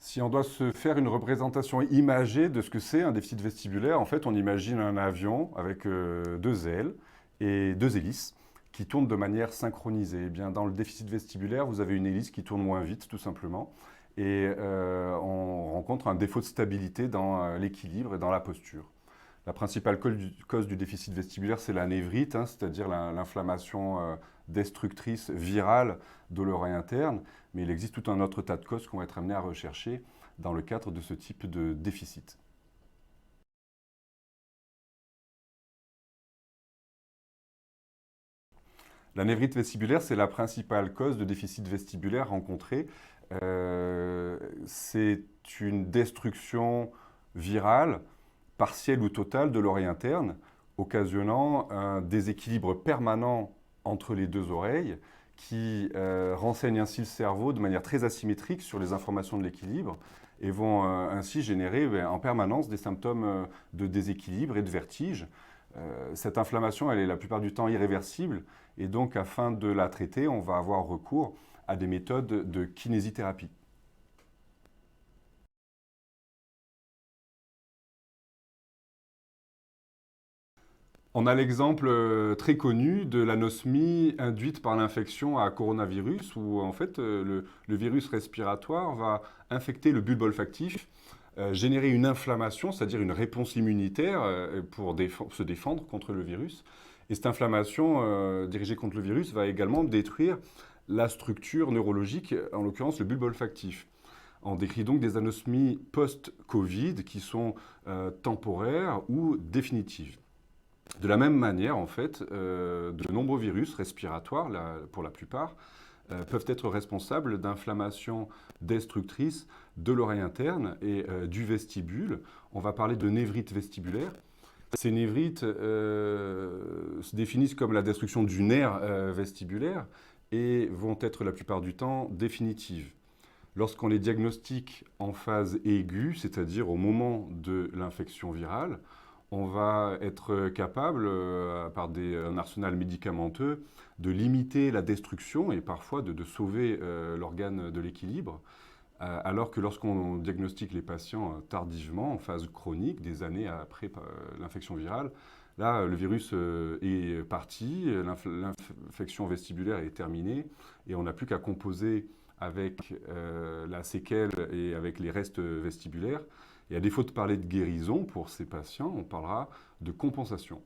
Si on doit se faire une représentation imagée de ce que c'est un déficit vestibulaire, en fait, on imagine un avion avec deux ailes et deux hélices qui tournent de manière synchronisée. Eh bien, dans le déficit vestibulaire, vous avez une hélice qui tourne moins vite, tout simplement, et on rencontre un défaut de stabilité dans l'équilibre et dans la posture. La principale cause du déficit vestibulaire, c'est la névrite, hein, c'est-à-dire l'inflammation destructrice virale de l'oreille interne, mais il existe tout un autre tas de causes qu'on va être amené à rechercher dans le cadre de ce type de déficit. La névrite vestibulaire, c'est la principale cause de déficit vestibulaire rencontrée. C'est une destruction virale, partielle ou totale, de l'oreille interne, occasionnant un déséquilibre permanent entre les deux oreilles, qui renseigne ainsi le cerveau de manière très asymétrique sur les informations de l'équilibre, et vont ainsi générer en permanence des symptômes de déséquilibre et de vertige. Cette inflammation, elle est la plupart du temps irréversible, et donc afin de la traiter, on va avoir recours à des méthodes de kinésithérapie. On a l'exemple très connu de l'anosmie induite par l'infection à coronavirus, où en fait le virus respiratoire va infecter le bulbe olfactif, générer une inflammation, c'est-à-dire une réponse immunitaire pour se défendre contre le virus. Et cette inflammation dirigée contre le virus va également détruire la structure neurologique, en l'occurrence le bulbe olfactif. On décrit donc des anosmies post-Covid qui sont temporaires ou définitives. De la même manière, en fait, de nombreux virus respiratoires, pour la plupart, peuvent être responsables d'inflammations destructrices de l'oreille interne et du vestibule. On va parler de névrite vestibulaire. Ces névrites se définissent comme la destruction du nerf vestibulaire et vont être la plupart du temps définitives. Lorsqu'on les diagnostique en phase aiguë, c'est-à-dire au moment de l'infection virale, on va être capable, par un arsenal médicamenteux, de limiter la destruction et parfois de sauver l'organe de l'équilibre. Alors que lorsqu'on diagnostique les patients tardivement, en phase chronique, des années après l'infection virale, là, le virus est parti, l'infection vestibulaire est terminée et on n'a plus qu'à composer avec la séquelle et avec les restes vestibulaires. Et à défaut de parler de guérison pour ces patients, on parlera de compensation.